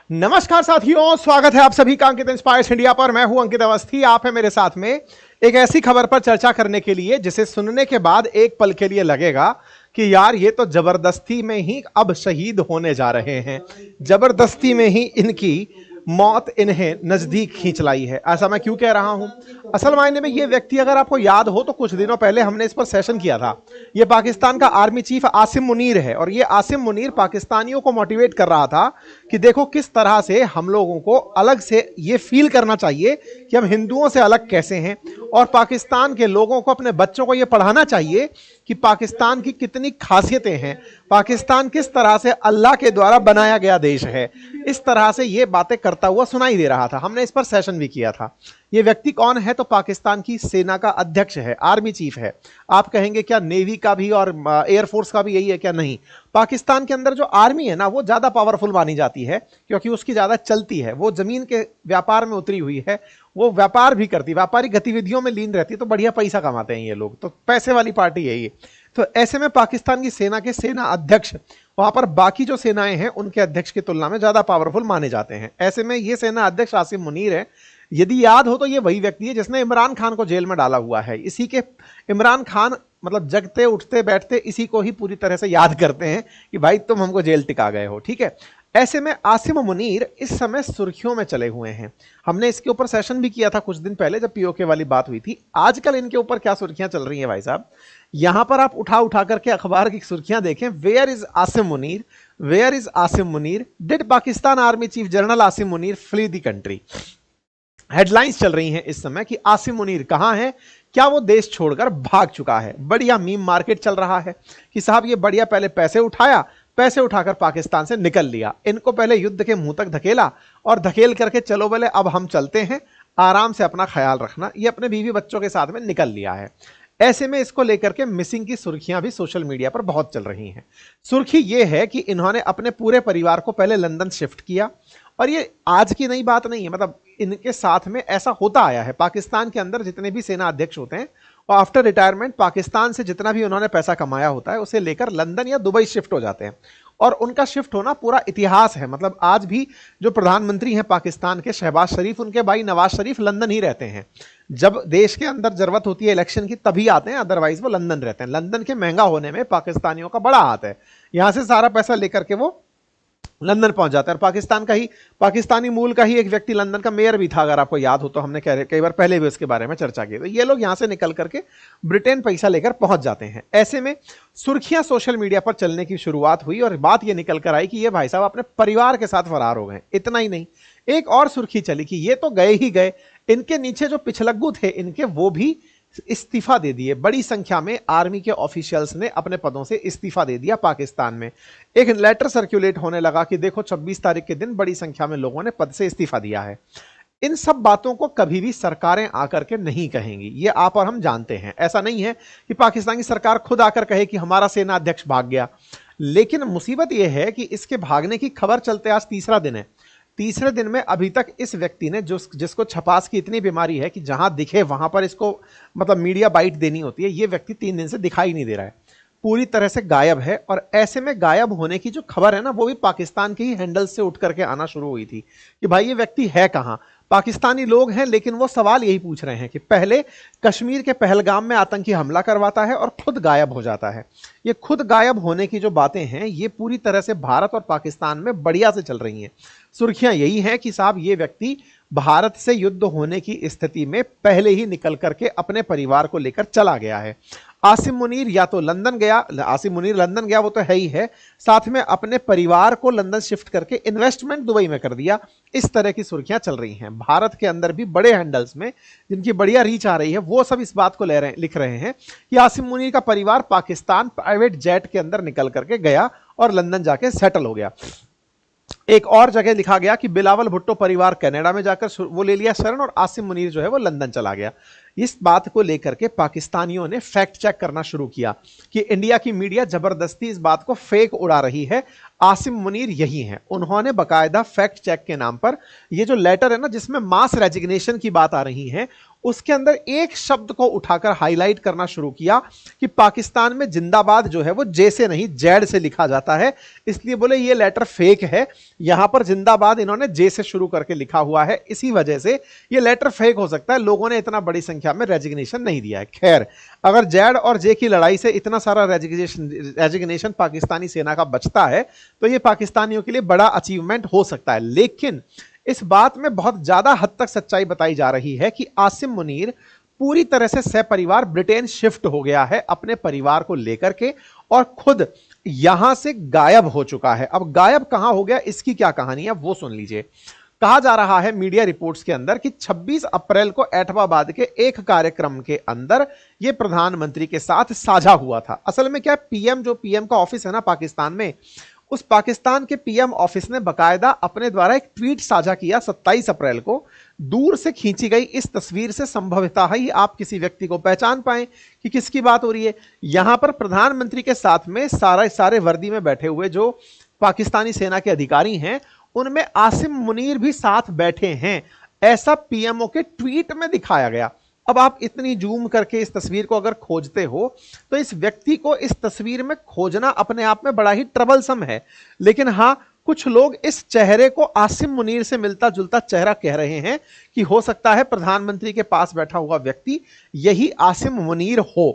नमस्कार साथियों, स्वागत है आप सभी का अंकित इंस्पायर्स इंडिया पर। मैं हूं अंकित अवस्थी। आप है मेरे साथ में एक ऐसी खबर पर चर्चा करने के लिए जिसे सुनने के बाद एक पल के लिए लगेगा कि यार ये तो जबरदस्ती में ही अब शहीद होने जा रहे हैं, जबरदस्ती में ही इनकी मौत इन्हें नजदीक खींच लाई है। ऐसा मैं क्यों कह रहा हूं? असल मायने में ये व्यक्ति, अगर आपको याद हो तो कुछ दिनों पहले हमने इस पर सेशन किया था। ये पाकिस्तान का आर्मी चीफ आसिम मुनीर है और ये आसिम मुनीर पाकिस्तानियों को मोटिवेट कर रहा था कि देखो किस तरह से हम लोगों को अलग से ये फील करना चाहिए कि हम हिंदुओं से अलग कैसे हैं, और पाकिस्तान के लोगों को, अपने बच्चों को ये पढ़ाना चाहिए कि पाकिस्तान की कितनी खासियतें हैं, पाकिस्तान किस तरह से अल्लाह के द्वारा बनाया गया देश है। इस तरह से ये बातें करता हुआ सुनाई दे रहा था। हमने इस पर सेशन भी किया था। ये व्यक्ति कौन है? तो पाकिस्तान की सेना का अध्यक्ष है, आर्मी चीफ है। आप कहेंगे क्या नेवी का भी और एयरफोर्स का भी यही है क्या? नहीं। पाकिस्तान के अंदर जो आर्मी है ना, वो ज्यादा पावरफुल मानी जाती है क्योंकि उसकी ज्यादा चलती है, वो जमीन के व्यापार में उतरी हुई है, वो व्यापार भी करती, व्यापारिक गतिविधियों में लीन रहती है, तो बढ़िया पैसा कमाते हैं ये लोग, तो पैसे वाली पार्टी है ये। तो ऐसे में पाकिस्तान की सेना के सेना अध्यक्ष वहां पर बाकी जो सेनाएं हैं उनके अध्यक्ष की तुलना में ज्यादा पावरफुल माने जाते हैं। ऐसे में ये सेना अध्यक्ष आसिम मुनीर है। यदि याद हो तो ये वही व्यक्ति है जिसने इमरान खान को जेल में डाला हुआ है। इसी के इमरान खान मतलब जगते उठते बैठते इसी को ही पूरी तरह से याद करते हैं कि भाई तुम हमको जेल टिका गए हो, ठीक है। ऐसे में आसिम मुनीर इस समय सुर्खियों में चले हुए हैं। हमने इसके ऊपर सेशन भी किया था कुछ दिन पहले जब पीओके वाली बात हुई थी। आजकल इनके ऊपर क्या सुर्खियां चल रही हैं भाई साहब? यहां पर आप उठा उठा करके अखबार की सुर्खियां देखें। Where is Asim Munir, where is Asim Munir, did Pakistan army chief general Asim Munir flee the country. Headlines चल रही हैं इस समय कि आसिम मुनीर कहां है, क्या वो देश छोड़कर भाग चुका है। बढ़िया मीम मार्केट चल रहा है कि साहब ये बढ़िया पहले पैसे उठाया, पैसे उठाकर पाकिस्तान से निकल लिया, इनको पहले युद्ध के मुंह तक धकेला और धकेल करके चलो बोले अब हम चलते हैं, आराम से अपना ख्याल रखना, ये अपने बीवी बच्चों के साथ में निकल लिया है। ऐसे में इसको लेकर के मिसिंग की सुर्खियां भी सोशल मीडिया पर बहुत चल रही हैं। सुर्खी यह है कि इन्होंने अपने पूरे परिवार को पहले लंदन शिफ्ट किया, और ये आज की नई बात नहीं है, मतलब इनके साथ में ऐसा होता आया है। पाकिस्तान के अंदर जितने भी सेना अध्यक्ष होते हैं और आफ्टर रिटायरमेंट पाकिस्तान से जितना भी उन्होंने पैसा कमाया होता है उसे लेकर लंदन या दुबई शिफ्ट हो जाते हैं, और उनका शिफ्ट होना पूरा इतिहास है। मतलब आज भी जो प्रधानमंत्री हैं पाकिस्तान के, शहबाज शरीफ, उनके भाई नवाज शरीफ लंदन ही रहते हैं। जब देश के अंदर जरूरत होती है इलेक्शन की तभी आते हैं, अदरवाइज वो लंदन रहते हैं। लंदन के महंगा होने में पाकिस्तानियों का बड़ा हाथ है। यहां से सारा पैसा लेकर के वो लंदन पहुंच जाता है। और पाकिस्तान का ही, पाकिस्तानी मूल का ही एक व्यक्ति लंदन का मेयर भी था, अगर आपको याद हो तो हमने कई बार पहले भी उसके बारे में चर्चा की। तो ये लोग यहां से निकल करके ब्रिटेन पैसा लेकर पहुंच जाते हैं। ऐसे में सुर्खियां सोशल मीडिया पर चलने की शुरुआत हुई और बात ये निकल कर आई कि ये भाई साहब अपने परिवार के साथ फरार हो गए। इतना ही नहीं, एक और सुर्खी चली कि ये तो गए ही गए, इनके नीचे जो पिछलग्गू थे इनके, वो भी इस्तीफा दे दिए। बड़ी संख्या में आर्मी के ऑफिशियल्स ने अपने पदों से इस्तीफा दे दिया। पाकिस्तान में एक लेटर सर्कुलेट होने लगा कि देखो 26 तारीख के दिन बड़ी संख्या में लोगों ने पद से इस्तीफा दिया है। इन सब बातों को कभी भी सरकारें आकर के नहीं कहेंगी, ये आप और हम जानते हैं। ऐसा नहीं है कि पाकिस्तान की सरकार खुद आकर कहे कि हमारा सेना अध्यक्ष भाग गया। लेकिन मुसीबत यह है कि इसके भागने की खबर चलते आज तीसरा दिन है। तीसरे दिन में अभी तक इस व्यक्ति ने, जिसको छपास की इतनी बीमारी है कि जहां दिखे वहां पर इसको मतलब मीडिया बाइट देनी होती है, ये व्यक्ति 3 दिन से दिखाई नहीं दे रहा है, पूरी तरह से गायब है। और ऐसे में गायब होने की जो खबर है ना, वो भी पाकिस्तान के ही हैंडल से उठ करके आना शुरू हुई थी कि भाई ये व्यक्ति है कहां। पाकिस्तानी लोग हैं, लेकिन वो सवाल यही पूछ रहे हैं कि पहले कश्मीर के पहलगाम में आतंकी हमला करवाता है और खुद गायब हो जाता है। ये खुद गायब होने की जो बातें हैं ये पूरी तरह से भारत और पाकिस्तान में बढ़िया से चल रही हैं। सुर्खियां यही हैं कि साहब ये व्यक्ति भारत से युद्ध होने की स्थिति में पहले ही निकल करके अपने परिवार को लेकर चला गया है। आसिम मुनीर या तो लंदन गया, आसिम मुनीर लंदन गया वो तो है ही है, साथ में अपने परिवार को लंदन शिफ्ट करके इन्वेस्टमेंट दुबई में कर दिया। इस तरह की सुर्खियां चल रही हैं। भारत के अंदर भी बड़े हैंडल्स में जिनकी बढ़िया रीच आ रही है वो सब इस बात को लिख रहे हैं कि आसिम मुनीर का परिवार पाकिस्तान प्राइवेट जेट के अंदर निकल करके गया और लंदन जाके सेटल हो गया। एक और जगह लिखा गया कि बिलावल भुट्टो परिवार कनाडा में जाकर वो ले लिया शरण, और आसिम मुनीर जो है वो लंदन चला गया। इस बात को लेकर के पाकिस्तानियों ने फैक्ट चेक करना शुरू किया कि इंडिया की मीडिया जबरदस्ती इस बात को फेक उड़ा रही है, आसिम मुनीर यही हैं। उन्होंने बकायदा फैक्ट चेक के नाम पर ये जो लेटर है ना जिसमें मास रेजिग्नेशन की बात आ रही है, उसके अंदर एक शब्द को उठाकर हाईलाइट करना शुरू किया कि पाकिस्तान में जिंदाबाद जो है वो जे से नहीं जेड से लिखा जाता है, इसलिए बोले ये लेटर फेक है, यहां पर जिंदाबाद इन्होंने जे से शुरू करके लिखा हुआ है, इसी वजह से ये लेटर फेक हो सकता है, लोगों ने इतना बड़ी संख्या में रेजिग्नेशन नहीं दिया है। खैर, अगर जेड और जे की लड़ाई से इतना सारा रेजिग्नेशन पाकिस्तानी सेना का बचता है तो ये पाकिस्तानियों के लिए बड़ा अचीवमेंट हो सकता है। लेकिन इस बात में बहुत ज्यादा हद तक सच्चाई बताई जा रही है कि आसिम मुनीर पूरी तरह से सपरिवार ब्रिटेन शिफ्ट हो गया है अपने परिवार को लेकर के और खुद यहां से गायब हो चुका है। अब गायब कहां हो गया, इसकी क्या कहानी है वो सुन लीजिए। कहा जा रहा है मीडिया रिपोर्ट्स के अंदर कि 26 अप्रैल को ऐठवाबाद के एक कार्यक्रम के अंदर यह प्रधानमंत्री के साथ साझा हुआ था। असल में क्या, पीएम जो पीएम का ऑफिस है ना पाकिस्तान में, उस पाकिस्तान के पीएम ऑफिस ने बकायदा अपने द्वारा एक ट्वीट साझा किया 27 अप्रैल को। दूर से खींची गई इस तस्वीर से संभवतः ही आप किसी व्यक्ति को पहचान पाएं कि किसकी बात हो रही है। यहां पर प्रधानमंत्री के साथ में सारे वर्दी में बैठे हुए जो पाकिस्तानी सेना के अधिकारी हैं, उनमें आसिम मुनीर भी साथ बैठे हैं, ऐसा पीएमओ के ट्वीट में दिखाया गया। अब आप इतनी जूम करके इस तस्वीर को अगर खोजते हो तो इस व्यक्ति को इस तस्वीर में खोजना अपने आप में बड़ा ही ट्रबलसम है। लेकिन हां, कुछ लोग इस चेहरे को आसिम मुनीर से मिलता जुलता चेहरा कह रहे हैं कि हो सकता है प्रधानमंत्री के पास बैठा हुआ व्यक्ति यही आसिम मुनीर हो,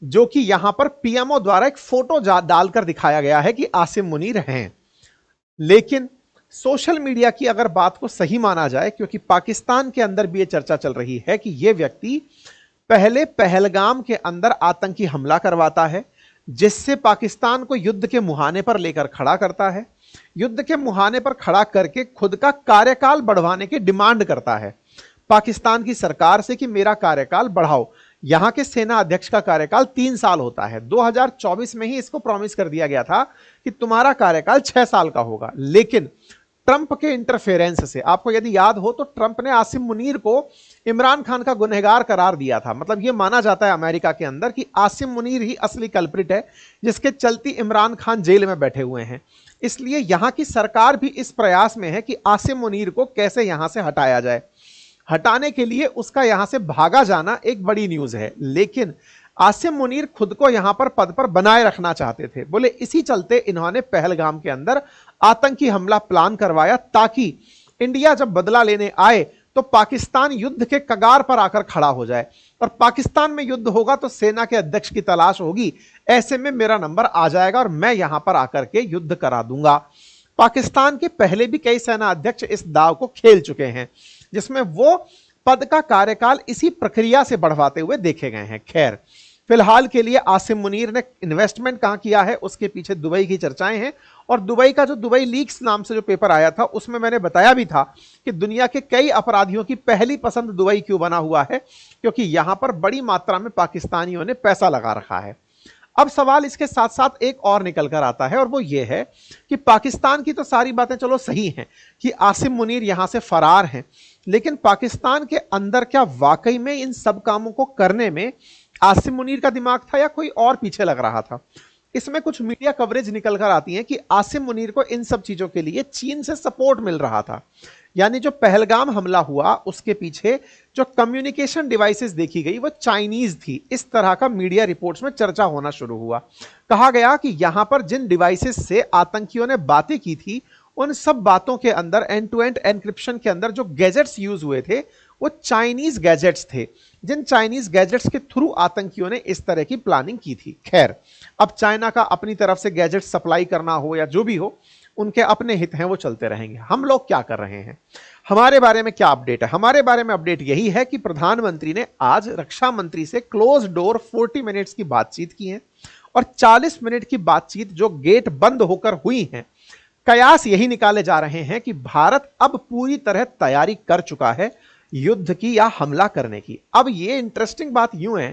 जो कि यहां पर पीएमओ द्वारा एक फोटो डालकर दिखाया गया है कि आसिम मुनीर हैं। लेकिन सोशल मीडिया की अगर बात को सही माना जाए, क्योंकि पाकिस्तान के अंदर भी यह चर्चा चल रही है कि यह व्यक्ति पहले पहलगाम के अंदर आतंकी हमला करवाता है, जिससे पाकिस्तान को युद्ध के मुहाने पर लेकर खड़ा करता है, युद्ध के मुहाने पर खड़ा करके खुद का कार्यकाल बढ़वाने की डिमांड करता है पाकिस्तान की सरकार से कि मेरा कार्यकाल बढ़ाओ। यहां के सेना अध्यक्ष का कार्यकाल 3 साल होता है। 2024 में ही इसको प्रॉमिस कर दिया गया था कि तुम्हारा कार्यकाल 6 साल का होगा। लेकिन ट्रंप के इंटरफेरेंस से, आपको यदि याद हो तो ट्रंप ने आसिम मुनीर को इमरान खान का गुनहगार करार दिया था। मतलब यह माना जाता है अमेरिका के अंदर कि आसिम मुनीर ही असली कल्प्रिट है, जिसके चलती इमरान खान जेल में बैठे हुए हैं। इसलिए यहां की सरकार भी इस प्रयास में है कि आसिम मुनीर को कैसे यहां से हटाया जाए। हटाने के लिए उसका यहां से भागा जाना एक बड़ी न्यूज है। लेकिन आसिम मुनीर खुद को यहां पर पद पर बनाए रखना चाहते थे। बोले इसी चलते इन्होंने पहलगाम के अंदर आतंकी हमला प्लान करवाया, ताकि इंडिया जब बदला लेने आए तो पाकिस्तान युद्ध के कगार पर आकर खड़ा हो जाए, और पाकिस्तान में युद्ध होगा तो सेना के अध्यक्ष की तलाश होगी, ऐसे में मेरा नंबर आ जाएगा और मैं यहां पर आकर के युद्ध करा दूंगा। पाकिस्तान के पहले भी कई सेना अध्यक्ष इस दाव को खेल चुके हैं, जिसमें वो पद का कार्यकाल इसी प्रक्रिया से बढ़वाते हुए देखे गए हैं। खैर, फिलहाल के लिए आसिम मुनीर ने इन्वेस्टमेंट कहां किया है उसके पीछे दुबई की चर्चाएं हैं। और दुबई का जो दुबई लीक्स नाम से जो पेपर आया था उसमें मैंने बताया भी था कि दुनिया के कई अपराधियों की पहली पसंद दुबई क्यों बना हुआ है, क्योंकि यहां पर बड़ी मात्रा में पाकिस्तानियों ने पैसा लगा रखा है। अब सवाल इसके साथ साथ एक और निकल कर आता है, और वो ये है कि पाकिस्तान की तो सारी बातें चलो सही हैं कि आसिम मुनीर यहां से फरार हैं, लेकिन पाकिस्तान के अंदर क्या वाकई में इन सब कामों को करने में आसिम मुनीर का दिमाग था या कोई और पीछे लग रहा था? इसमें कुछ मीडिया कवरेज निकल कर आती है कि आसिम मुनीर को इन सब चीजों के लिए चीन से सपोर्ट मिल रहा था। यानी जो पहलगाम हमला हुआ उसके पीछे जो कम्युनिकेशन डिवाइसेस देखी गई वो चाइनीज थी, इस तरह का मीडिया रिपोर्ट्स में चर्चा होना शुरू हुआ। कहा गया कि यहां पर जिन डिवाइसेस से आतंकियों ने बातें की थी उन सब बातों के अंदर एंड टू एंड एनक्रिप्शन के अंदर जो गैजेट्स यूज हुए थे वो चाइनीज गैजेट्स थे, जिन चाइनीज गैजेट्स के थ्रू आतंकियों ने इस तरह की प्लानिंग की थी। खैर, अब चाइना का अपनी तरफ से गैजेट सप्लाई करना हो या जो भी हो, उनके अपने हित हैं, वो चलते रहेंगे। हम लोग क्या कर रहे हैं, हमारे बारे में क्या अपडेट है? हमारे बारे में अपडेट यही है कि प्रधानमंत्री ने आज रक्षा मंत्री से क्लोज डोर 40 मिनट्स की बातचीत की है, और 40 मिनट की बातचीत जो गेट बंद होकर हुई है, कयास यही निकाले जा रहे हैं कि भारत अब पूरी तरह तैयारी कर चुका है युद्ध की या हमला करने की। अब ये इंटरेस्टिंग बात यूं है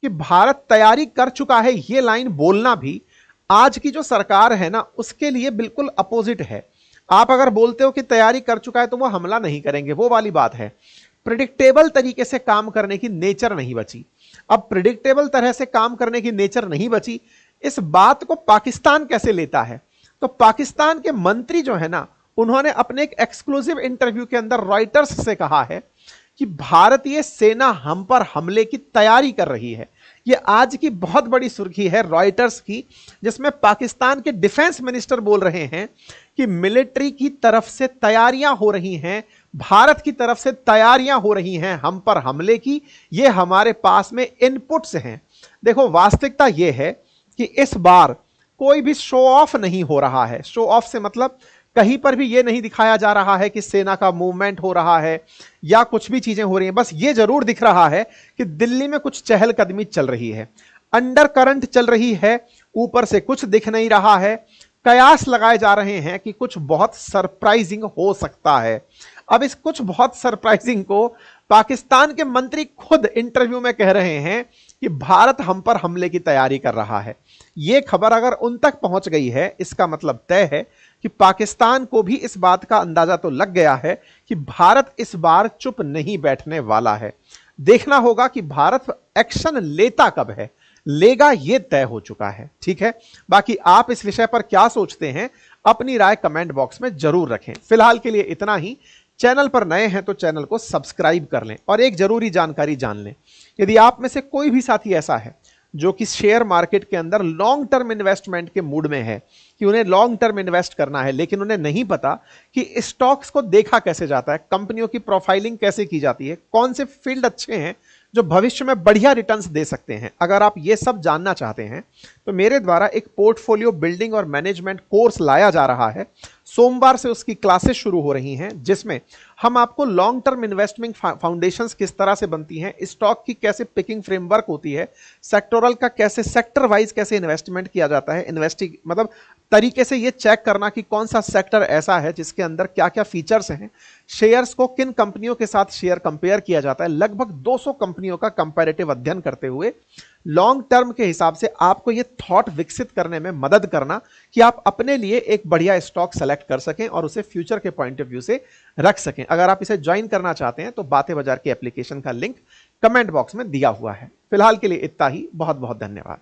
कि भारत तैयारी कर चुका है, ये लाइन बोलना भी आज की जो सरकार है ना उसके लिए बिल्कुल अपोजिट है। आप अगर बोलते हो कि तैयारी कर चुका है तो वो हमला नहीं करेंगे, वो वाली बात है। प्रिडिक्टेबल तरीके से काम करने की नेचर नहीं बची। अब प्रिडिक्टेबल तरह से काम करने की नेचर नहीं बची, इस बात को पाकिस्तान कैसे लेता है? तो पाकिस्तान के मंत्री जो है ना, उन्होंने अपने एक एक्सक्लूसिव इंटरव्यू के अंदर रॉयटर्स से कहा है कि भारतीय सेना हम पर हमले की तैयारी कर रही है। ये आज की बहुत बड़ी सुर्खी है रॉयटर्स की, जिसमें पाकिस्तान के डिफेंस मिनिस्टर बोल रहे हैं कि मिलिट्री की तरफ से तैयारियां हो रही हैं, भारत की तरफ से तैयारियां हो रही हैं हम पर हमले की, ये हमारे पास में इनपुट्स हैं। देखो, वास्तविकता यह है कि इस बार कोई भी शो ऑफ नहीं हो रहा है। शो ऑफ से मतलब कहीं पर भी यह नहीं दिखाया जा रहा है कि सेना का मूवमेंट हो रहा है या कुछ भी चीजें हो रही हैं। बस यह जरूर दिख रहा है कि दिल्ली में कुछ चहलकदमी चल रही है, अंडर करंट चल रही है, ऊपर से कुछ दिख नहीं रहा है। कयास लगाए जा रहे हैं कि कुछ बहुत सरप्राइजिंग हो सकता है। अब इस कुछ बहुत सरप्राइजिंग को पाकिस्तान के मंत्री खुद इंटरव्यू में कह रहे हैं कि भारत हम पर हमले की तैयारी कर रहा है। यह खबर अगर उन तक पहुंच गई है, इसका मतलब तय है कि पाकिस्तान को भी इस बात का अंदाजा तो लग गया है कि भारत इस बार चुप नहीं बैठने वाला है। देखना होगा कि भारत एक्शन लेता कब है, लेगा यह तय हो चुका है। ठीक है, बाकी आप इस विषय पर क्या सोचते हैं, अपनी राय कमेंट बॉक्स में जरूर रखें। फिलहाल के लिए इतना ही। चैनल पर नए हैं तो चैनल को सब्सक्राइब कर लें और एक जरूरी जानकारी जान लें। यदि आप में से कोई भी साथी ऐसा है जो कि शेयर मार्केट के अंदर लॉन्ग टर्म इन्वेस्टमेंट के मूड में है, कि उन्हें लॉन्ग टर्म इन्वेस्ट करना है, लेकिन उन्हें नहीं पता कि स्टॉक्स को देखा कैसे जाता है, कंपनियों की प्रोफाइलिंग कैसे की जाती है, कौन से फील्ड अच्छे हैं जो भविष्य में बढ़िया रिटर्न्स दे सकते हैं, अगर आप ये सब जानना चाहते हैं तो मेरे द्वारा एक पोर्टफोलियो बिल्डिंग और मैनेजमेंट कोर्स लाया जा रहा है। सोमवार से उसकी क्लासेस शुरू हो रही हैं, जिसमें हम आपको लॉन्ग टर्म इन्वेस्टमेंट फाउंडेशंस किस तरह से बनती हैं, स्टॉक की कैसे पिकिंग फ्रेमवर्क होती है, सेक्टोरल का कैसे सेक्टर वाइज कैसे इन्वेस्टमेंट किया जाता है, इन्वेस्टिंग मतलब तरीके से ये चेक करना कि कौन सा सेक्टर ऐसा है जिसके अंदर क्या क्या फीचर्स हैं, शेयर्स को किन कंपनियों के साथ शेयर कंपेयर किया जाता है, लगभग 200 कंपनियों का कंपैरेटिव अध्ययन करते हुए लॉन्ग टर्म के हिसाब से आपको ये थॉट विकसित करने में मदद करना कि आप अपने लिए एक बढ़िया स्टॉक सेलेक्ट कर सकें और उसे फ्यूचर के पॉइंट ऑफ व्यू से रख सकें। अगर आप इसे ज्वाइन करना चाहते हैं तो बातें बाजार के एप्लीकेशन का लिंक कमेंट बॉक्स में दिया हुआ है। फिलहाल के लिए इतना ही। बहुत बहुत धन्यवाद।